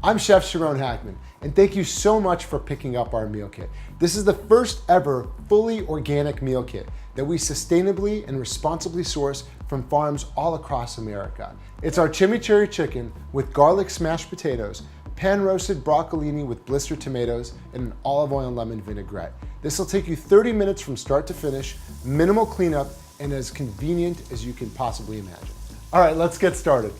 I'm Chef Sharone Hakman, and thank you so much for picking up our meal kit. This is the first ever fully organic meal kit that we sustainably and responsibly source from farms all across America. It's our chimichurri chicken with garlic smashed potatoes, pan-roasted broccolini with blistered tomatoes, and an olive oil and lemon vinaigrette. This will take you 30 minutes from start to finish, minimal cleanup, and as convenient as you can possibly imagine. All right, let's get started.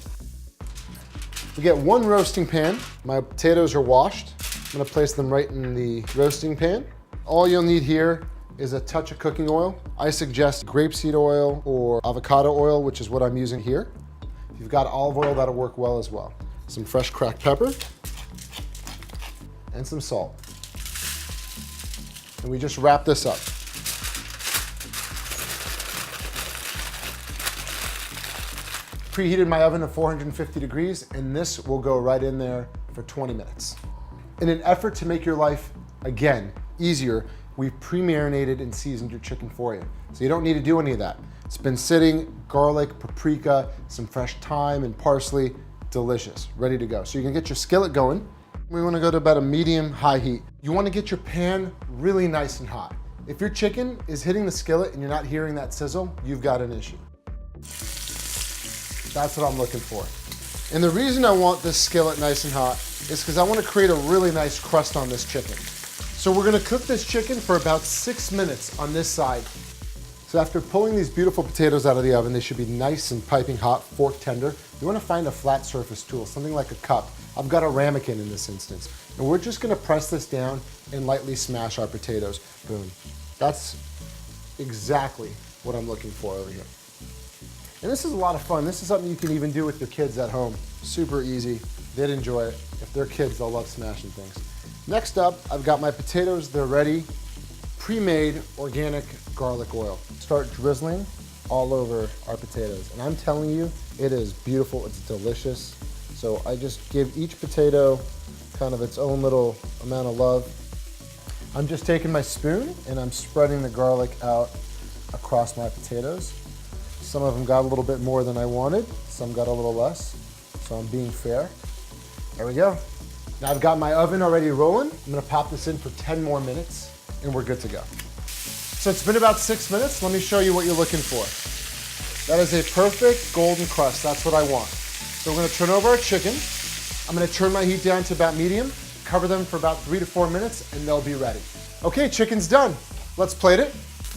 We get one roasting pan. My potatoes are washed. I'm gonna place them right in the roasting pan. All you'll need here is a touch of cooking oil. I suggest grapeseed oil or avocado oil, which is what I'm using here. If you've got olive oil, that'll work well as well. Some fresh cracked pepper and some salt. And we just wrap this up. Preheated my oven to 450 degrees, and this will go right in there for 20 minutes. In an effort to make your life, again, easier, we've pre-marinated and seasoned your chicken for you. So you don't need to do any of that. It's been sitting, garlic, paprika, some fresh thyme and parsley, delicious, ready to go. So you can get your skillet going. We wanna go to about a medium-high heat. You wanna get your pan really nice and hot. If your chicken is hitting the skillet and you're not hearing that sizzle, you've got an issue. That's what I'm looking for. And the reason I want this skillet nice and hot is because I want to create a really nice crust on this chicken. So we're going to cook this chicken for about 6 minutes on this side. So after pulling these beautiful potatoes out of the oven, they should be nice and piping hot, fork tender. You want to find a flat surface tool, something like a cup. I've got a ramekin in this instance. And we're just going to press this down and lightly smash our potatoes. Boom. That's exactly what I'm looking for over here. And this is a lot of fun. This is something you can even do with your kids at home. Super easy. They'd enjoy it. If they're kids, they'll love smashing things. Next up, I've got my potatoes. They're ready. Pre-made organic garlic oil. Start drizzling all over our potatoes. And I'm telling you, it is beautiful. It's delicious. So I just give each potato kind of its own little amount of love. I'm just taking my spoon and I'm spreading the garlic out across my potatoes. Some of them got a little bit more than I wanted. Some got a little less. So I'm being fair. There we go. Now I've got my oven already rolling. I'm gonna pop this in for 10 more minutes and we're good to go. So it's been about 6 minutes. Let me show you what you're looking for. That is a perfect golden crust. That's what I want. So we're gonna turn over our chicken. I'm gonna turn my heat down to about medium, cover them for about 3 to 4 minutes and they'll be ready. Okay, chicken's done. Let's plate it.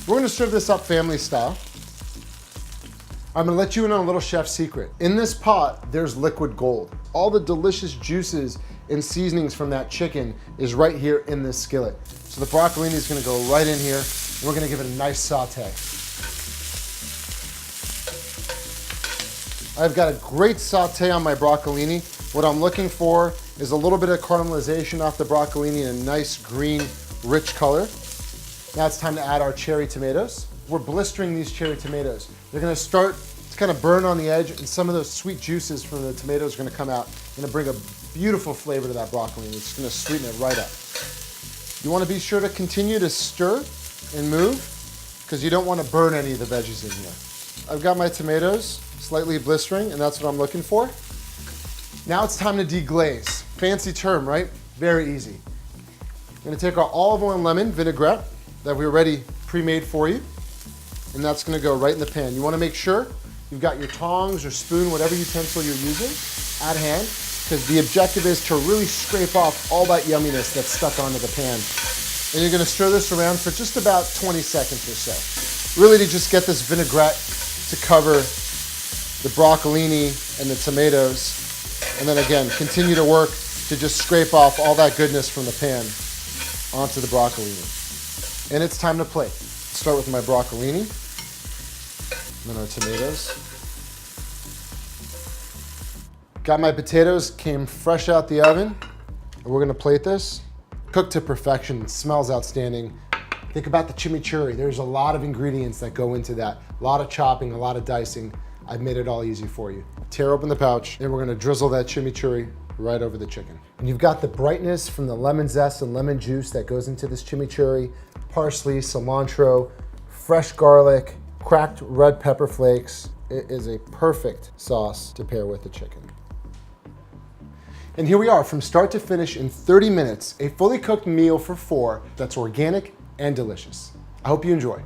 We're gonna serve this up family style. I'm gonna let you in on a little chef secret. In this pot, there's liquid gold. All the delicious juices and seasonings from that chicken is right here in this skillet. So the broccolini is gonna go right in here, and we're gonna give it a nice saute. I've got a great saute on my broccolini. What I'm looking for is a little bit of caramelization off the broccolini and a nice green, rich color. Now it's time to add our cherry tomatoes. We're blistering these cherry tomatoes. They're gonna start to kind of burn on the edge and some of those sweet juices from the tomatoes are gonna come out. Gonna bring a beautiful flavor to that broccoli. It's gonna sweeten it right up. You wanna be sure to continue to stir and move because you don't wanna burn any of the veggies in here. I've got my tomatoes slightly blistering and that's what I'm looking for. Now it's time to deglaze. Fancy term, right? Very easy. I'm gonna take our olive oil and lemon vinaigrette that we already pre-made for you. And that's gonna go right in the pan. You wanna make sure you've got your tongs or spoon, whatever utensil you're using, at hand, because the objective is to really scrape off all that yumminess that's stuck onto the pan. And you're gonna stir this around for just about 20 seconds or so. Really to just get this vinaigrette to cover the broccolini and the tomatoes. And then again, continue to work to just scrape off all that goodness from the pan onto the broccolini. And it's time to plate. Start with my broccolini. And then our tomatoes. Got my potatoes, came fresh out the oven. And we're gonna plate this. Cooked to perfection, it smells outstanding. Think about the chimichurri. There's a lot of ingredients that go into that. A lot of chopping, a lot of dicing. I've made it all easy for you. Tear open the pouch, and we're gonna drizzle that chimichurri right over the chicken. And you've got the brightness from the lemon zest and lemon juice that goes into this chimichurri, parsley, cilantro, fresh garlic, cracked red pepper flakes. It is a perfect sauce to pair with the chicken. And here we are, from start to finish in 30 minutes, a fully cooked meal for 4 that's organic and delicious. I hope you enjoy.